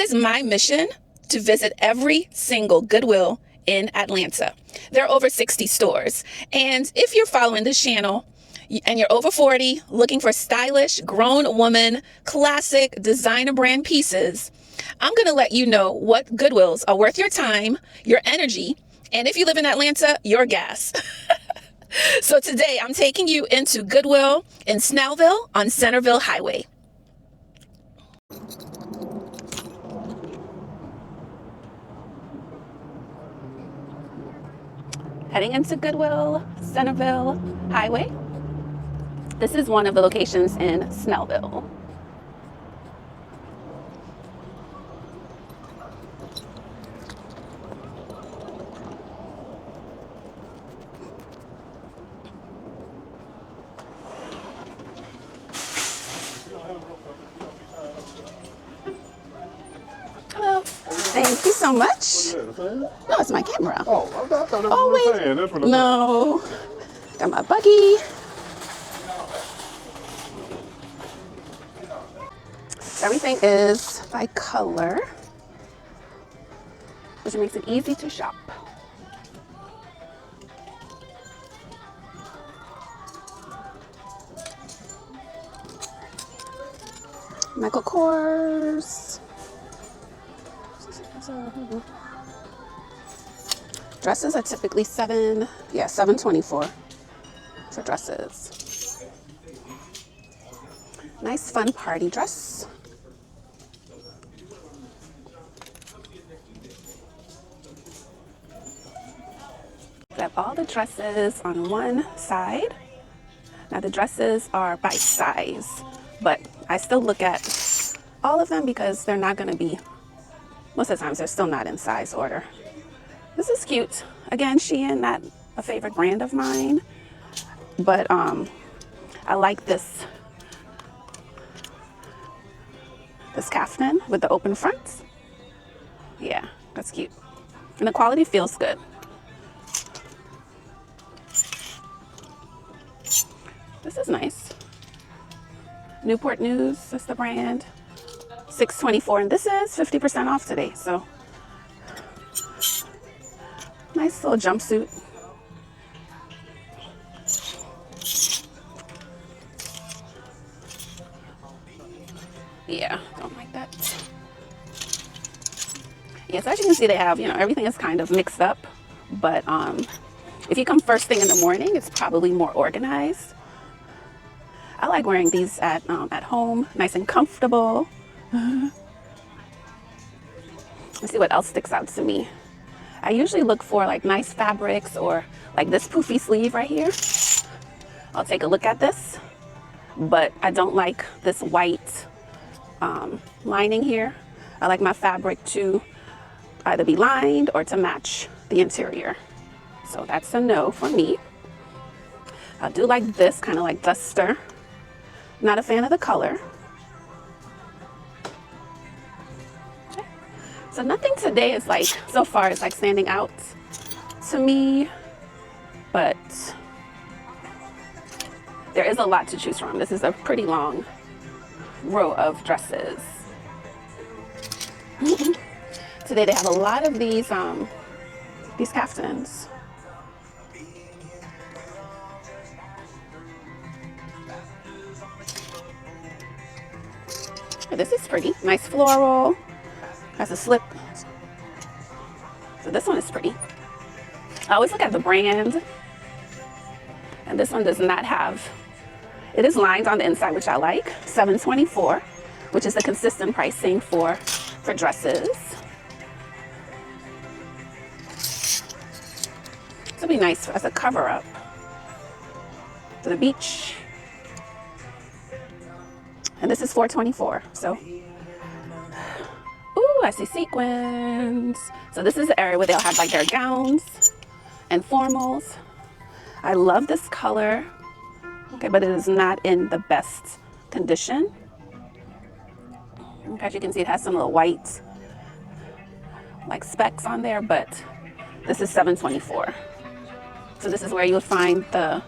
is my mission to visit every single Goodwill in Atlanta. There are over 60 stores. And if you're following this channel and you're over 40, looking for stylish, grown woman, classic designer brand pieces, I'm going to let you know what Goodwills are worth your time, your energy, and if you live in Atlanta, your gas. So today I'm taking you into Goodwill in Snellville on Centerville Highway. Heading into Goodwill, Centerville Highway. This is one of the locations in Snellville. Hello. Thank you so much. No, it's my camera. Oh, I thought that was wait. That's what No. Got my buggy. Everything is by color, which makes it easy to shop. Michael Kors. Dresses are typically $7.24 for dresses. Nice fun party dress. We have all the dresses on one side. Now the dresses are by size, but I still look at all of them because they're not going to be, most of the times they're still not in size order. This is cute. Again, Shein, not a favorite brand of mine, but I like this caftan with the open front. Yeah, that's cute. And the quality feels good. This is nice. Newport News is the brand. $6.24, and this is 50% off today, so nice little jumpsuit. Yeah, don't like that. Yeah, so as you can see, they have, everything is kind of mixed up, but if you come first thing in the morning, it's probably more organized. I like wearing these at home, nice and comfortable. Let's see what else sticks out to me. I usually look for like nice fabrics or like this poofy sleeve right here. I'll take a look at this, but I don't like this white lining here. I like my fabric to either be lined or to match the interior. So that's a no for me. I do like this, kind of like duster. Not a fan of the color. So nothing today is like, so far is like standing out to me, but there is a lot to choose from. This is a pretty long row of dresses. Today they have a lot of these caftans. This is pretty, nice floral. Has a slip. So this one is pretty. I always look at the brand, and this one does not have, it is lined on the inside, which I like. $7.24, which is the consistent pricing for dresses. This will be nice as a cover up for the beach. And this is $4.24, so. Ooh, I see sequins. So this is the area where they'll have like their gowns and formals. I love this color. Okay, but it is not in the best condition. As you can see, it has some little white like specks on there, but this is $7.24. So this is where you'll find the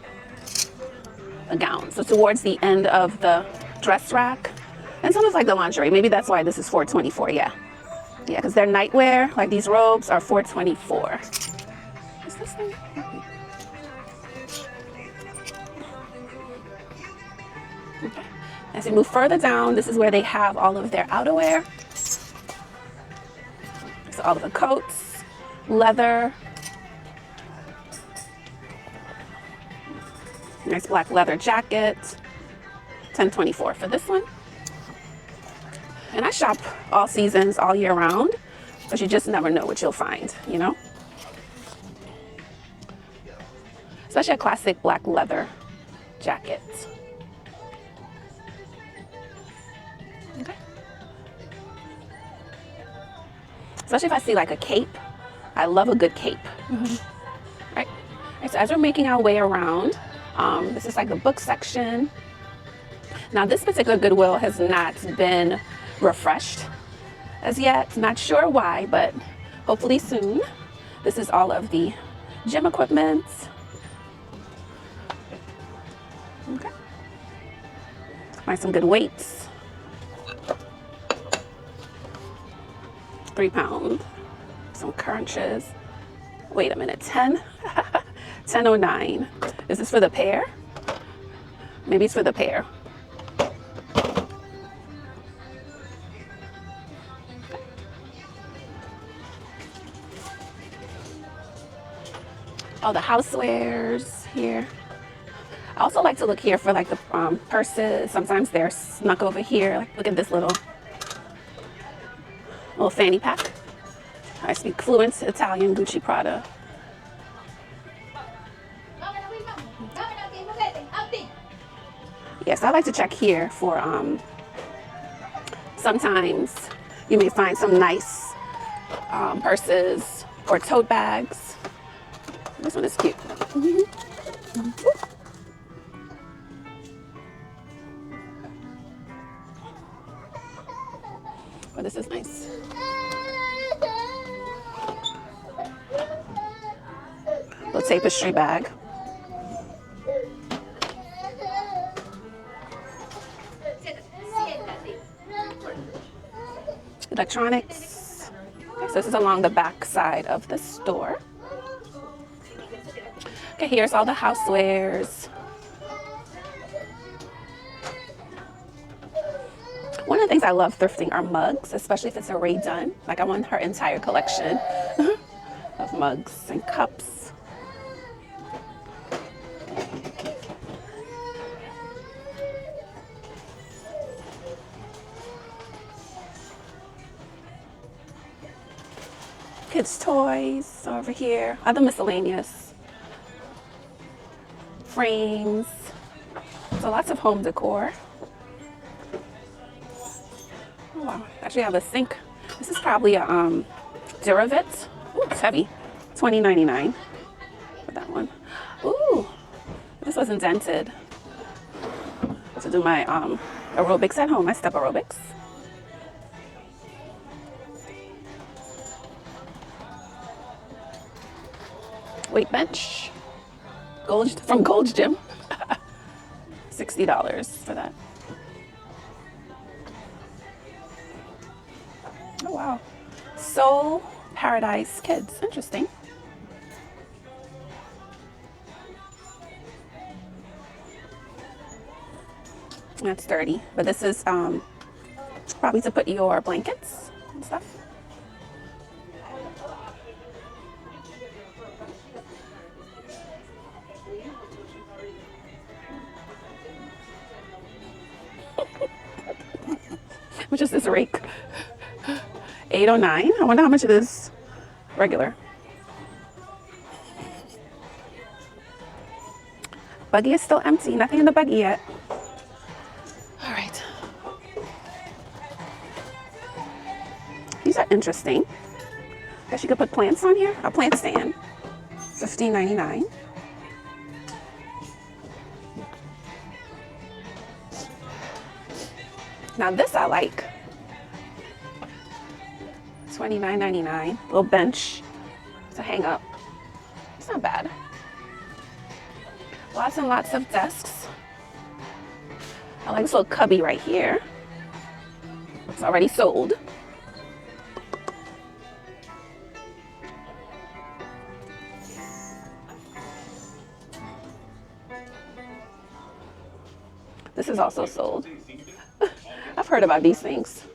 gown. So towards the end of the dress rack, and some of like the lingerie. Maybe that's why this is $4.24. Yeah. Yeah, because their nightwear, like these robes, are $4.24. Is this thing? Okay. As we move further down, this is where they have all of their outerwear. So all of the coats, leather. Nice black leather jacket. $10.24 for this one. And I shop all seasons, all year round, but you just never know what you'll find, you know? Especially a classic black leather jacket. Okay. Especially if I see like a cape. I love a good cape. Right. So as we're making our way around, this is like the book section. Now this particular Goodwill has not been refreshed as yet. Not sure why, but hopefully soon. This is all of the gym equipment. Okay. Find some good weights. 3 pound. Some crunches. Wait a minute, 10? 10.09. Is this for the pair? Maybe it's for the pair. All the housewares here. I also like to look here for like the purses. Sometimes they're snuck over here. Like, look at this little fanny pack. I speak fluent Italian, Gucci, Prada. Yes, I like to check here for sometimes you may find some nice purses or tote bags. This one is cute. Oh, this is nice. Little tapestry bag. Electronics. Okay, so this is along the back side of the store. Okay, here's all the housewares. One of the things I love thrifting are mugs, especially if it's already done. Like I want her entire collection of mugs and cups. Kids' toys over here, other miscellaneous. Frames. So lots of home decor. Oh wow, actually I have a sink. This is probably a Duravit. Ooh, it's heavy. $20.99 for that one. Ooh, this was indented to do my aerobics at home, my step aerobics. Weight bench, from Gold's Gym. $60 for that. Oh wow. Soul Paradise Kids. Interesting. That's $30, but this is probably to put your blankets and stuff. Which is this rake? $8.09. I wonder how much it is regular. Buggy is still empty. Nothing in the buggy yet. All right. These are interesting. Guess you could put plants on here. A plant stand. $15.99. Now this I like. $29.99. Little bench to hang up. It's not bad. Lots and lots of desks. I like this little cubby right here. It's already sold. This is also sold. I've heard about these things.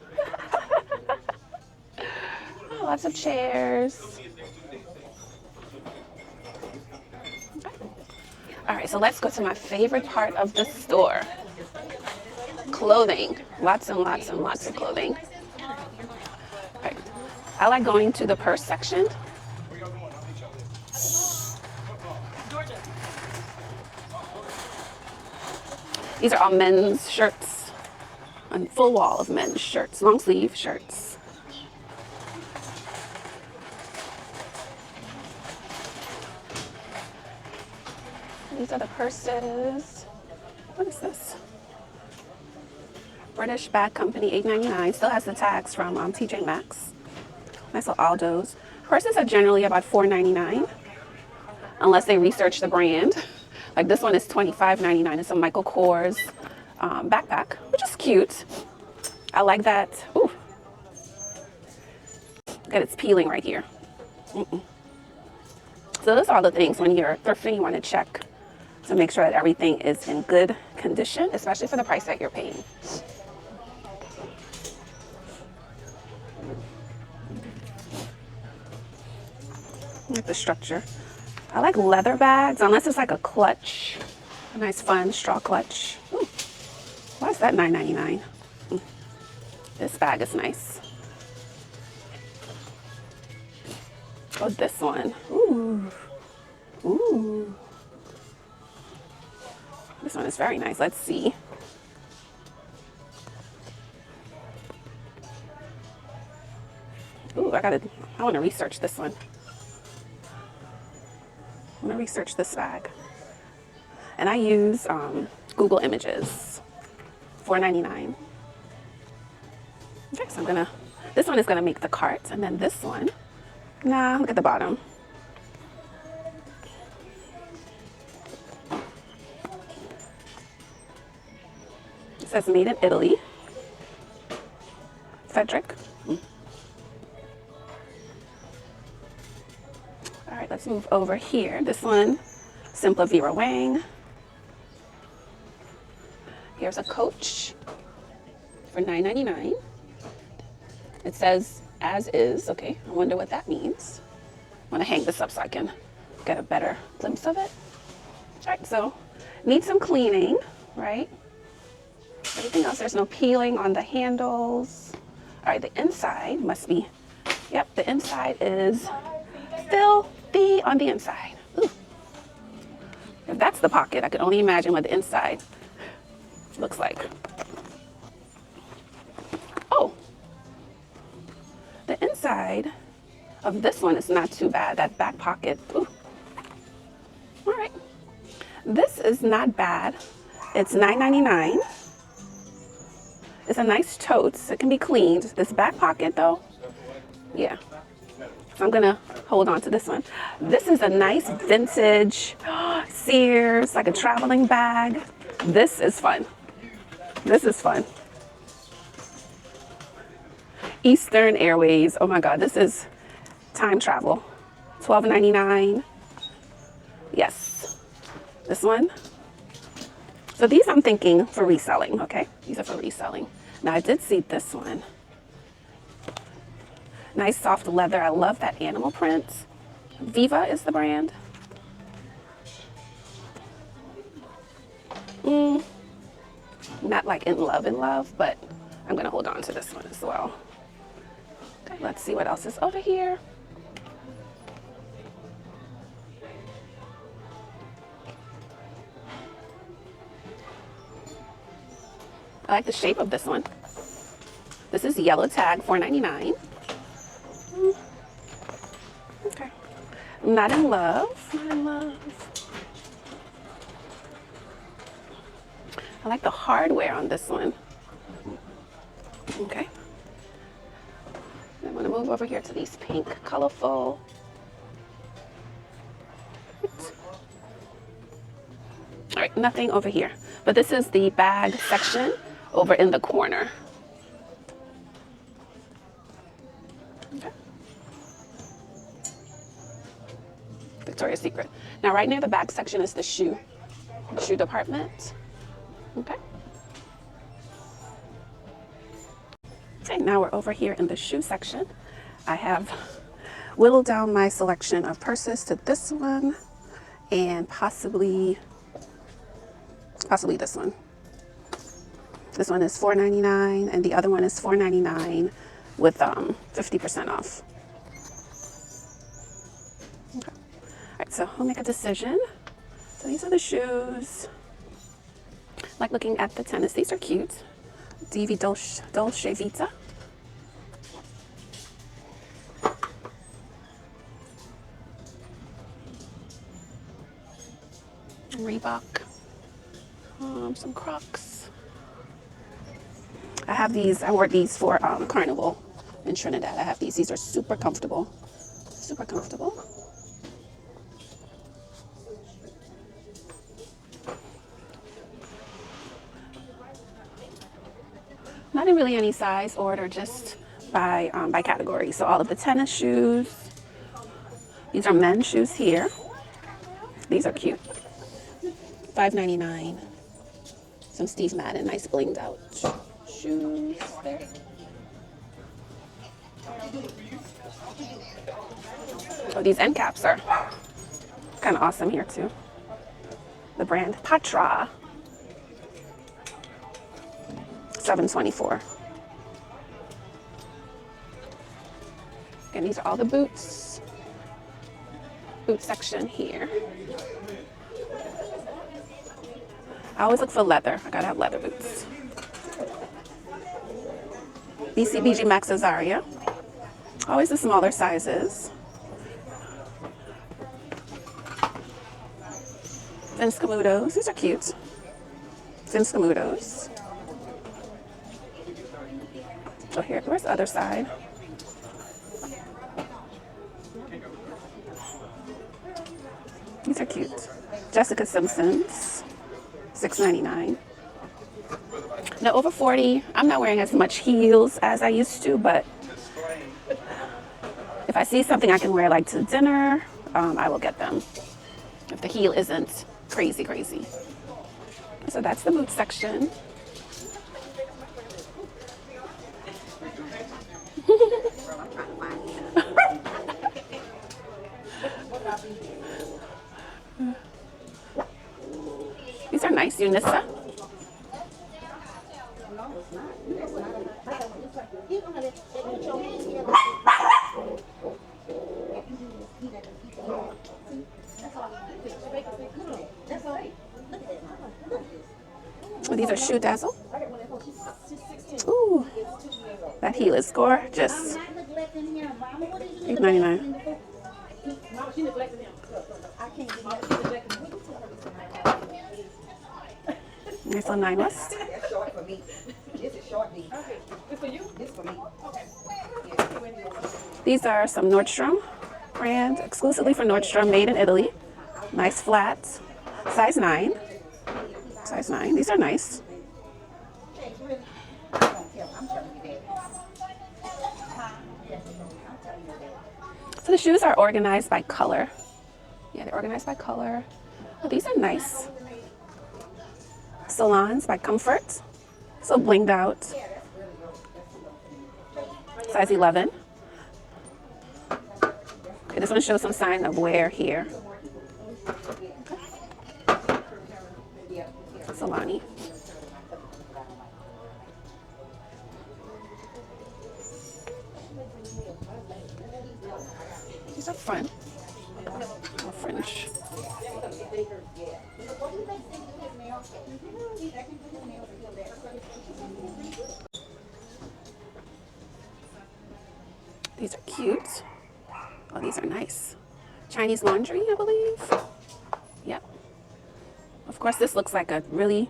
Oh, lots of chairs. All right, so let's go to my favorite part of the store. Clothing. Lots and lots and lots of clothing. All right. I like going to the purse section. These are all men's shirts. A full wall of men's shirts, long sleeve shirts. These are the purses. What is this? British Bag Company, $8.99. Still has the tags from TJ Maxx. Nice little Aldo's. Purses are generally about $4.99, unless they research the brand. Like this one is $25.99. It's a Michael Kors backpack, which is cute. I like that. Ooh. Look at it's peeling right here. So those are all the things when you're thrifting you want to check to make sure that everything is in good condition, especially for the price that you're paying. I like the structure. I like leather bags, unless it's like a clutch. A nice fun straw clutch. Ooh. Why is that $9.99? This bag is nice. Oh, this one. Ooh. Ooh. This one is very nice. Let's see. Ooh, I want to research this one. I'm going to research this bag. And I use Google Images, $4.99. Okay, so this one is going to make the cart. And then this one, nah, look at the bottom. It says made in Italy. Frederick. All right, let's move over here. This one, Simpla Vera Wang. Here's a Coach for $9.99. It says as is. Okay, I wonder what that means. I want to hang this up so I can get a better glimpse of it. All right, so needs some cleaning, right? Everything else, there's no peeling on the handles. All right, the inside must be, yep, the inside is filthy on the inside. Ooh. If that's the pocket, I can only imagine what the inside looks like. Oh, the inside of this one is not too bad. That back pocket, ooh. All right, this is not bad. It's $9.99. It's a nice tote. It can be cleaned. This back pocket though, yeah. So I'm gonna hold on to this one. This is a nice vintage Sears, like a traveling bag. This is fun. This is fun. Eastern Airways. Oh my God, this is time travel. $12.99. Yes, this one. So these I'm thinking for reselling, okay? These are for reselling. Now I did see this one. Nice soft leather. I love that animal print. Viva is the brand. Not like in love, but I'm gonna hold on to this one as well. Okay, let's see what else is over here. I like the shape of this one. This is yellow tag, $4.99. Okay. Not in love. Not in love. I like the hardware on this one. Okay. I'm going to move over here to these pink, colorful. All right, nothing over here. But this is the bag section over in the corner. Okay. Victoria's Secret. Now right near the bag section is the shoe department. Okay. Okay, now we're over here in the shoe section. I have whittled down my selection of purses to this one and possibly this one. This one is $4.99 and the other one is $4.99 with 50% off. Okay. All right, so we'll make a decision. So these are the shoes. I like looking at the tennis. These are cute. Divi Dolce Vita. Reebok. Some Crocs. I have these. I wore these for Carnival in Trinidad. I have these. These are super comfortable. Super comfortable. Not in really any size order, just by category. So all of the tennis shoes. These are men's shoes here. These are cute. $5.99. Some Steve Madden, nice blinged out shoes there. Oh, these end caps are kind of awesome here too. The brand Patra. $7.24. And these are all the boots. Boot section here. I always look for leather. I gotta have leather boots. BCBG Max Azaria. Always the smaller sizes. Finscamudos. These are cute. Finscamudos. So here, where's the other side? These are cute. Jessica Simpson's. $6.99. Now over 40, I'm not wearing as much heels as I used to, but if I see something I can wear like to dinner, I will get them. If the heel isn't crazy. So that's the boot section. These are nice, Unissa. Oh, these are Shoe Dazzle. Ooh, that heel is gorgeous. $8.99. Nice little 9 West. These are some Nordstrom brand, exclusively for Nordstrom, made in Italy. Nice flats, size 9. Size 9. These are nice. So the shoes are organized by color. Yeah, they're organized by color. Oh, these are nice. Salons by Comfort. So blinged out. Size 11. Okay, this one shows some sign of wear here. Solani. These are fun. Or French. These are cute. Oh, these are nice. Chinese laundry, I believe. Yep. Of course, this looks like a really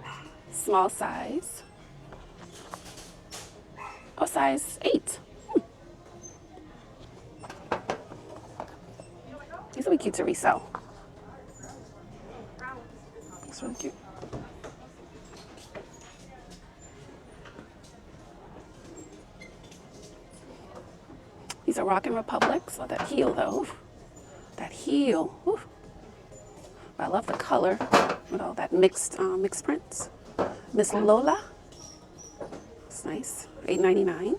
small size. Oh, size 8. These will be cute to resell. It's really cute. These are Rockin' Republics. Oh, that heel though. That heel. Whew. I love the color with all that mixed prints. Miss Lola. It's nice. $8.99.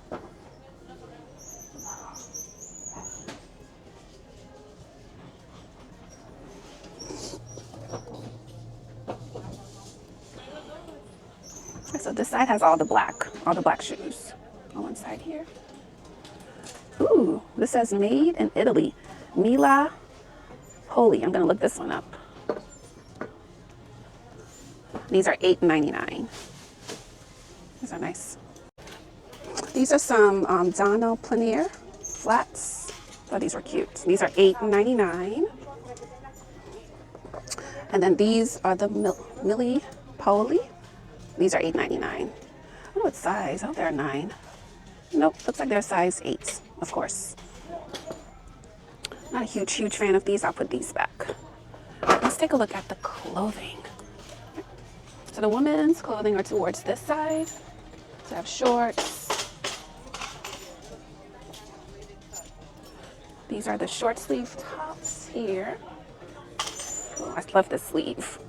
this side has all the black shoes on one side here. Ooh, this says made in Italy. Mila Holy. I'm gonna look this one up. These are $8.99. These are nice. These are some Dono Plein flats. Oh, these were cute. These are $8.99. And then these are the Milli Poli. These are $8.99. I don't know what size. I hope they're 9. Nope, looks like they're size 8, of course. Not a huge fan of these. I'll put these back. Let's take a look at the clothing. So the women's clothing are towards this side. So I have shorts. These are the short sleeve tops here. Oh, I love this sleeve.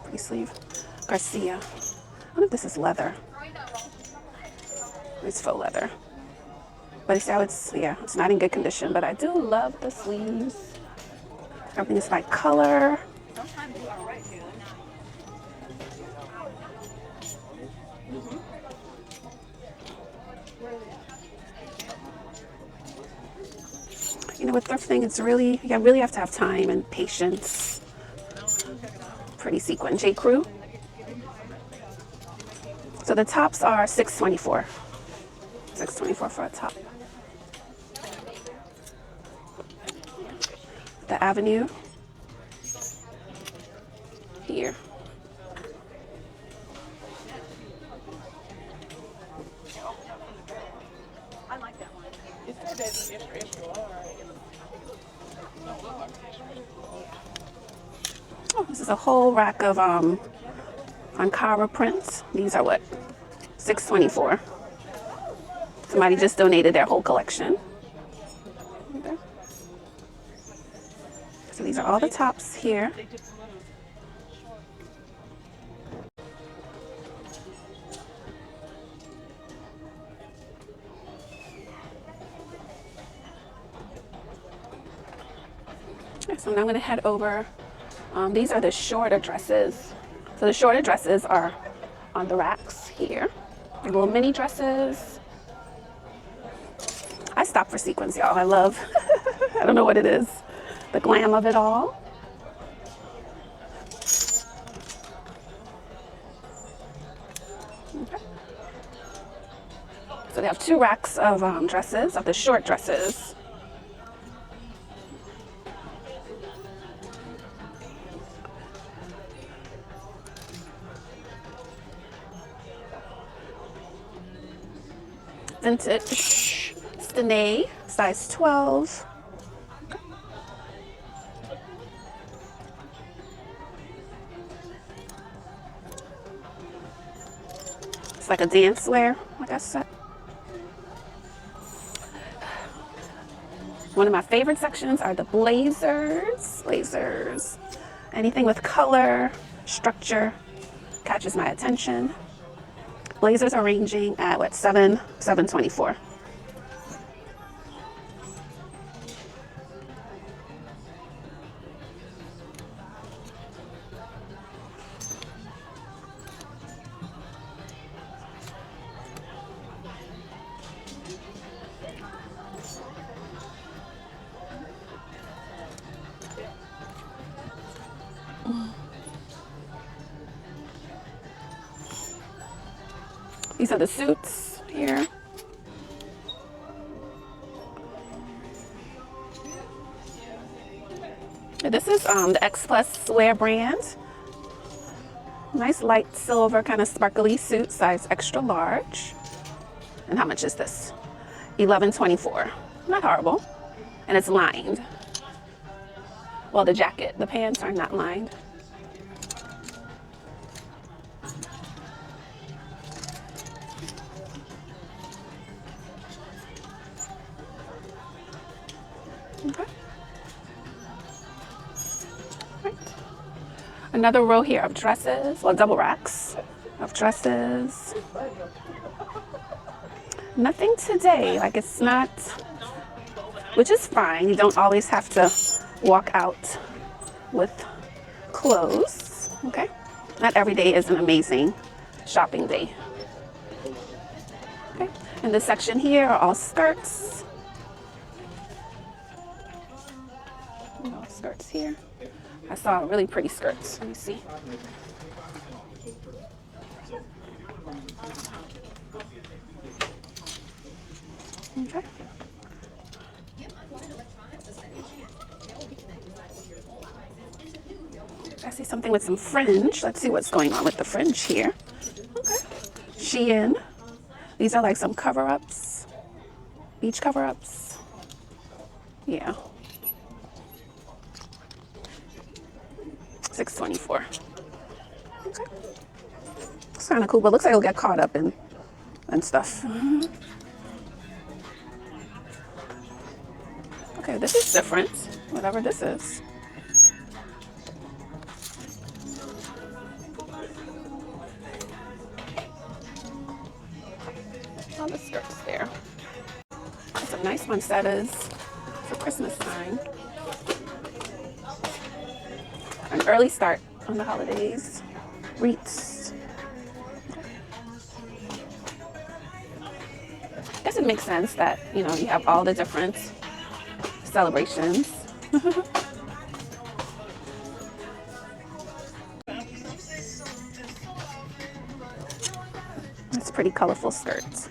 Pretty sleeve. Garcia. I wonder if this is leather. It's faux leather. But you see how it's not in good condition, but I do love the sleeves. Everything is by color. You know, with thrifting, it's really, you really have to have time and patience. Pretty sequin. J. Crew. So the tops are $6.24. $6.24 for a top. The Avenue. Here. I like that one. Oh, this is a whole rack of Ankara prints. These are what? $6.24. Somebody just donated their whole collection. Okay. So these are all the tops here. So now I'm going to head over. These are the shorter dresses. So the shorter dresses are on the racks here. The little mini dresses. I stop for sequins, y'all. I love, I don't know what it is. The glam of it all. Okay. So they have 2 racks of dresses, of the short dresses. Vintage Stenay, size 12. It's like a dance wear, like I said. One of my favorite sections are the blazers. Blazers. Anything with color, structure catches my attention. Blazers are ranging at what, $7.24. These are the suits here. And this is the X Plus Wear brand. Nice light silver kind of sparkly suit, size extra large. And how much is this? $11.24. Not horrible. And it's lined. Well, the jacket, the pants are not lined. Okay. Right. Another row here of dresses, well, double racks of dresses. Nothing today, like it's not, which is fine. You don't always have to walk out with clothes, okay? Not every day is an amazing shopping day. Okay, and this section here are all skirts. All skirts here. I saw really pretty skirts. Let me see. Okay. I see something with some fringe. Let's see what's going on with the fringe here. Okay. Shein. These are like some cover-ups. Beach cover-ups. Yeah. $6.24. Okay. It's kind of cool, but looks like it'll get caught up in and stuff. Okay, this is different. Whatever this is. All the skirts there. Some nice poinsettias for Christmas time. An early start on the holidays. Wreaths. I guess it makes sense that, you know, you have all the different celebrations. It's pretty colorful skirts.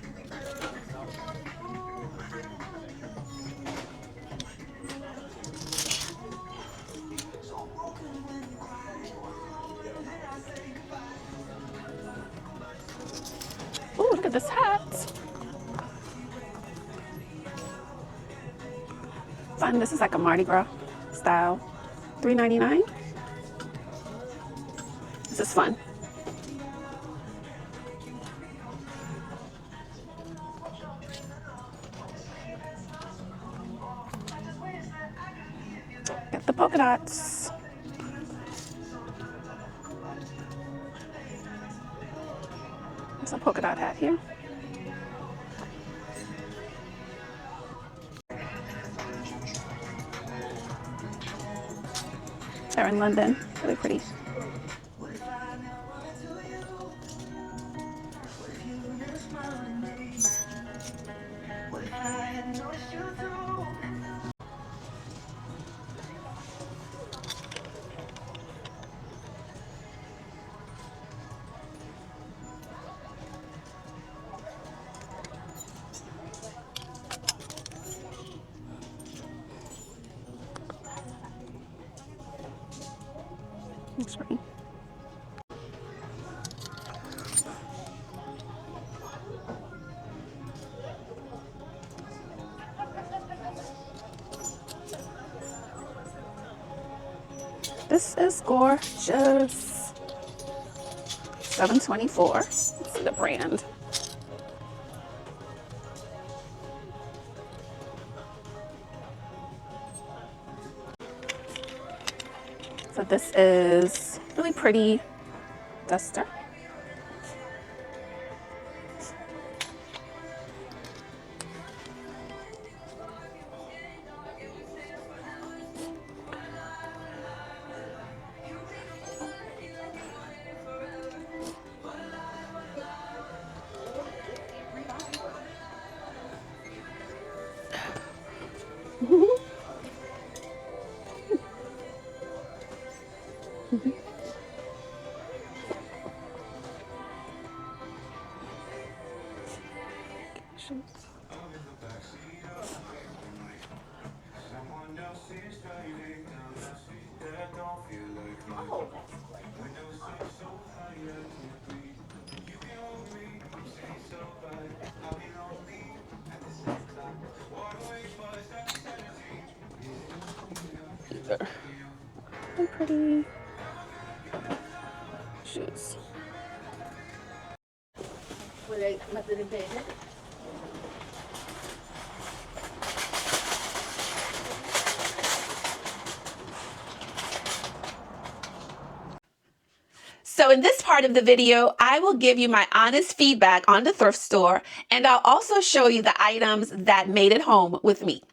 Oh, look at this hat. Fun. This is like a Mardi Gras style. $3.99. This is fun. Get the polka dots. There's a polka dot hat here. They're in London. Really pretty. Looks pretty. This is gorgeous. $7.24. Let's see the brand. So this is really pretty duster. Really pretty shoes. So in this part of the video, I will give you my honest feedback on the thrift store, and I'll also show you the items that made it home with me.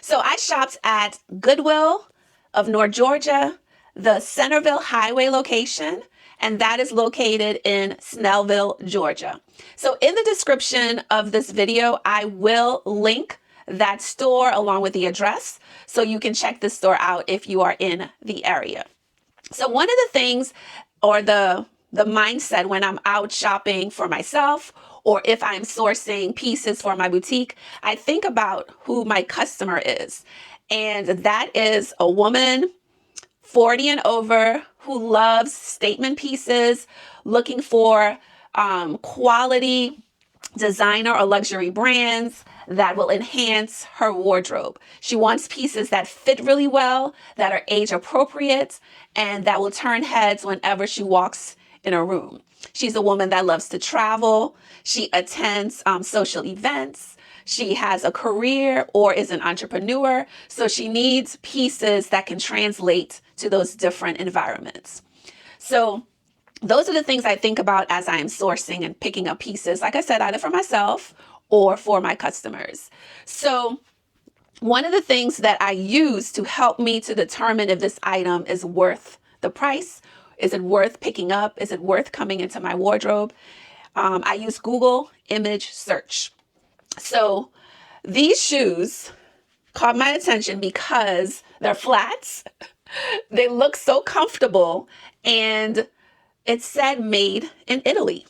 So I shopped at Goodwill of North Georgia, the Centerville Highway location, and that is located in Snellville, Georgia. So in the description of this video, I will link that store along with the address so you can check the store out if you are in the area. So one of the things, or the mindset when I'm out shopping for myself, or if I'm sourcing pieces for my boutique, I think about who my customer is. And that is a woman 40 and over who loves statement pieces, looking for quality designer or luxury brands that will enhance her wardrobe. She wants pieces that fit really well, that are age appropriate, and that will turn heads whenever she walks in a room. She's a woman that loves to travel. She attends social events. She has a career or is an entrepreneur. So she needs pieces that can translate to those different environments. So those are the things I think about as I am sourcing and picking up pieces, like I said, either for myself or for my customers. So one of the things that I use to help me to determine if this item is worth the price, is it worth picking up? Is it worth coming into my wardrobe? I use Google image search. So these shoes caught my attention because they're flats. They look so comfortable, and it said made in Italy.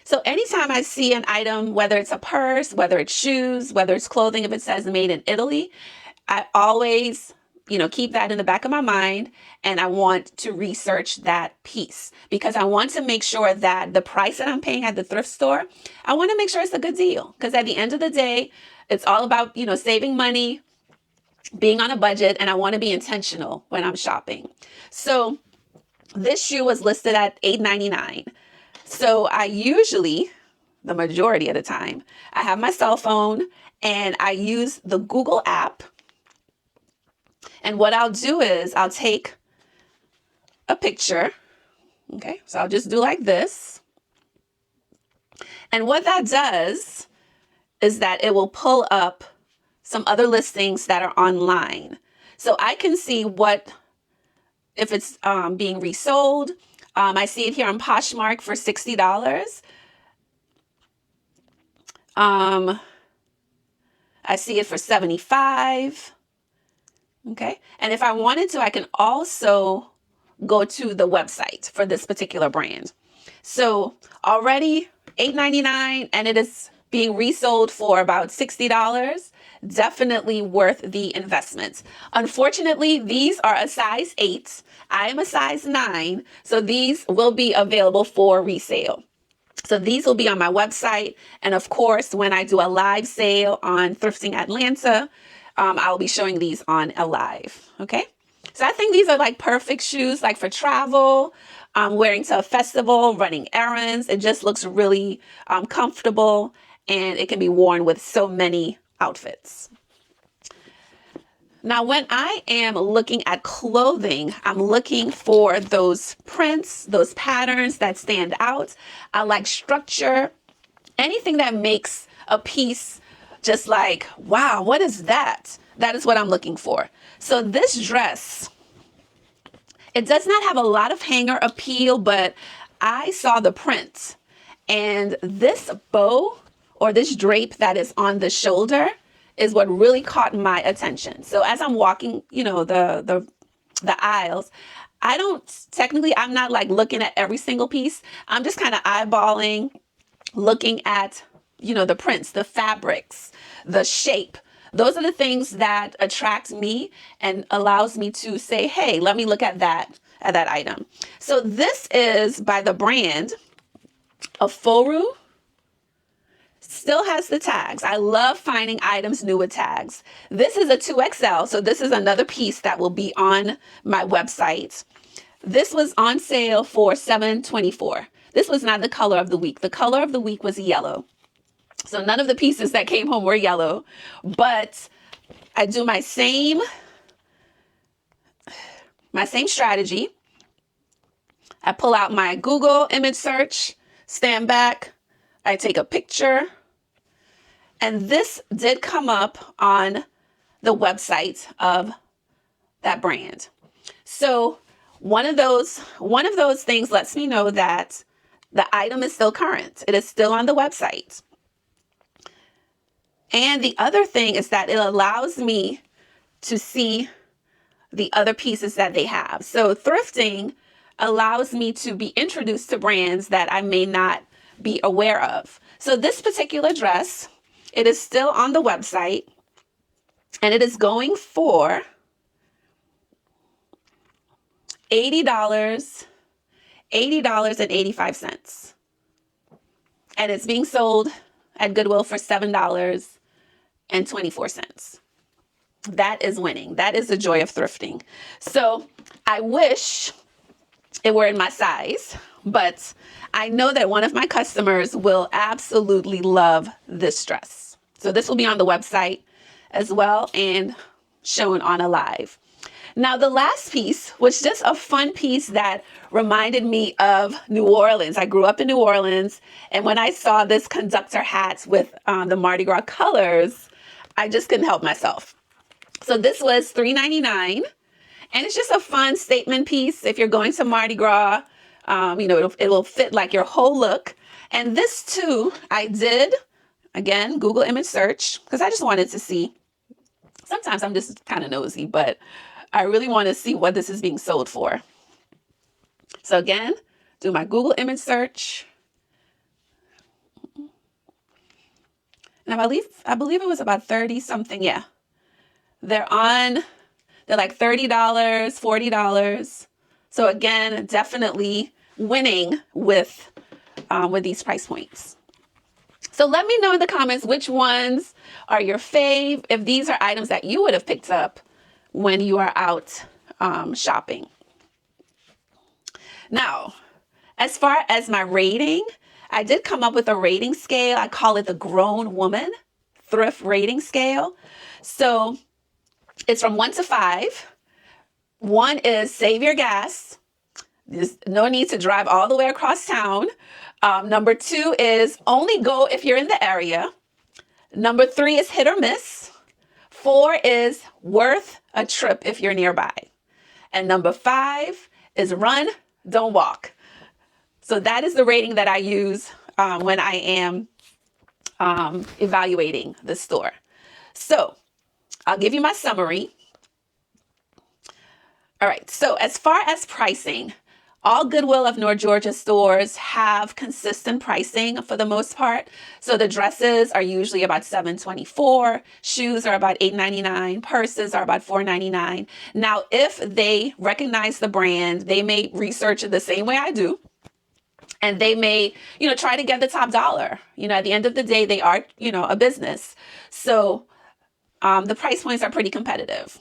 So anytime I see an item, whether it's a purse, whether it's shoes, whether it's clothing, if it says made in Italy, I always, keep that in the back of my mind, and I want to research that piece because I want to make sure that the price that I'm paying at the thrift store, I want to make sure it's a good deal, because at the end of the day, it's all about, saving money, being on a budget, and I want to be intentional when I'm shopping. So this shoe was listed at $8.99. So I usually, the majority of the time, I have my cell phone and I use the Google app. And what I'll do is I'll take a picture. Okay, so I'll just do like this. And what that does is that it will pull up some other listings that are online. So I can see if it's being resold. I see it here on Poshmark for $60. I see it for $75. Okay. And if I wanted to, I can also go to the website for this particular brand. So already $8.99, and it is being resold for about $60. Definitely worth the investment. Unfortunately, these are a size 8. I am a size 9, so these will be available for resale. So these will be on my website. And of course, when I do a live sale on Thrifting Atlanta, I'll be showing these on a live. Okay. So I think these are like perfect shoes, like for travel, wearing to a festival, running errands. It just looks really comfortable, and it can be worn with so many outfits. Now, when I am looking at clothing, I'm looking for those prints, those patterns that stand out. I like structure, anything that makes a piece just like, wow, what is that? That is what I'm looking for. So this dress, it does not have a lot of hanger appeal, but I saw the print, and this bow or this drape that is on the shoulder is what really caught my attention. So as I'm walking, the aisles, I'm not like looking at every single piece. I'm just kind of eyeballing, looking at, the prints, the fabrics, the shape. Those are the things that attract me and allows me to say, hey, let me look at that item. So this is by the brand of Foru. Still has the tags. I love finding items new with tags. This is a 2XL, so this is another piece that will be on my website. This was on sale for $7.24. This was not the color of the week. The color of the week was yellow. So none of the pieces that came home were yellow, but I do my same strategy. I pull out my Google image search, stand back, I take a picture, and this did come up on the website of that brand. So One of those things lets me know that the item is still current. It is still on the website. And the other thing is that it allows me to see the other pieces that they have. So thrifting allows me to be introduced to brands that I may not be aware of. So this particular dress, it is still on the website, and it is going for $80, $80.85. And it's being sold at Goodwill for $7.24. That is winning. That is the joy of thrifting. So I wish it were in my size, but I know that one of my customers will absolutely love this dress. So this will be on the website as well and shown on a live. Now, the last piece was just a fun piece that reminded me of New Orleans. I grew up in New Orleans, and when I saw this conductor hat with the Mardi Gras colors, I just couldn't help myself. So this was $3.99, and it's just a fun statement piece. If you're going to Mardi Gras, it will fit like your whole look. And this too, I did, again, Google image search, because I just wanted to see. Sometimes I'm just kind of nosy, but I really want to see what this is being sold for. So again, do my Google image search. And I believe it was about 30 something. Yeah. They're like $30, $40. So again, definitely winning with these price points. So let me know in the comments which ones are your fave, if these are items that you would have picked up when you are out shopping. Now, as far as my rating, I did come up with a rating scale. I call it the Grown Woman Thrift Rating Scale. So it's from 1 to 5. 1 is save your gas. There's no need to drive all the way across town. Number 2 is only go if you're in the area. Number 3 is hit or miss. 4 is worth a trip if you're nearby. And number 5 is run, don't walk. So that is the rating that I use when I am evaluating the store. So I'll give you my summary. All right. So as far as pricing, all Goodwill of North Georgia stores have consistent pricing for the most part. So the dresses are usually about $7.24, shoes are about $8.99, purses are about $4.99. Now, if they recognize the brand, they may research it the same way I do. And they may, try to get the top dollar. At the end of the day, they are, a business. So the price points are pretty competitive.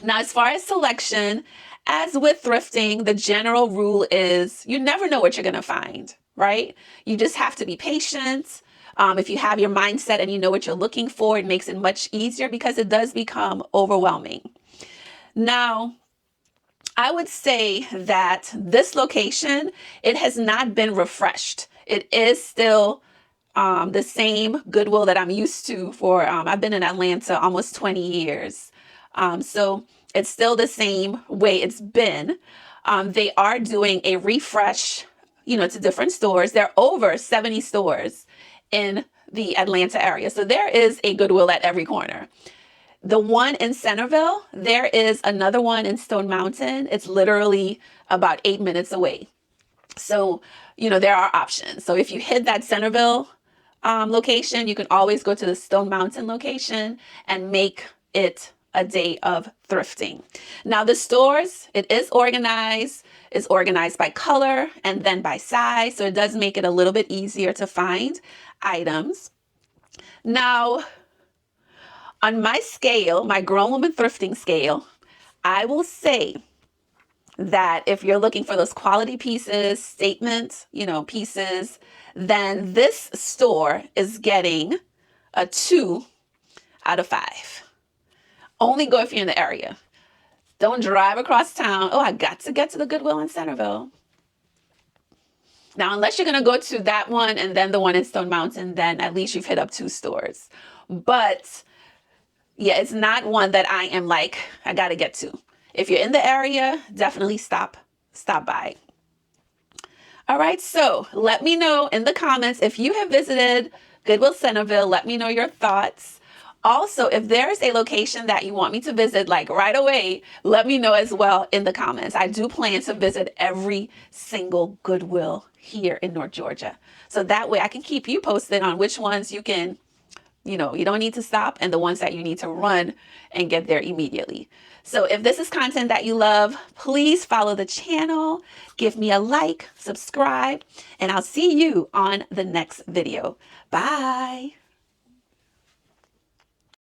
Now, as far as selection, as with thrifting, the general rule is you never know what you're going to find, right? You just have to be patient. If you have your mindset and you know what you're looking for, it makes it much easier because it does become overwhelming. Now, I would say that this location, it has not been refreshed. It is still the same Goodwill that I'm used to I've been in Atlanta almost 20 years. So it's still the same way it's been. They are doing a refresh, to different stores. There are over 70 stores in the Atlanta area. So there is a Goodwill at every corner. The one in Centerville, there is another one in Stone Mountain. It's literally about 8 minutes away. So, there are options. So if you hit that Centerville location, you can always go to the Stone Mountain location and make it a day of thrifting. Now, the stores, it is organized. It's organized by color and then by size. So it does make it a little bit easier to find items. Now, on my scale, my Grown Woman Thrifting scale, I will say that if you're looking for those quality pieces, statement, pieces, then this store is getting a 2 out of 5. Only go if you're in the area. Don't drive across town. Oh, I got to get to the Goodwill in Centerville. Now, unless you're going to go to that one and then the one in Stone Mountain, then at least you've hit up 2 stores. But yeah, it's not one that I am like, I got to get to. if you're in the area, definitely stop by. All right, so let me know in the comments if you have visited Goodwill Centerville. Let me know your thoughts. Also, if there's a location that you want me to visit like right away, let me know as well in the comments. I do plan to visit every single Goodwill here in North Georgia. So that way I can keep you posted on which ones you can, you don't need to stop, and the ones that you need to run and get there immediately. So if this is content that you love, please follow the channel, give me a like, subscribe, and I'll see you on the next video. Bye.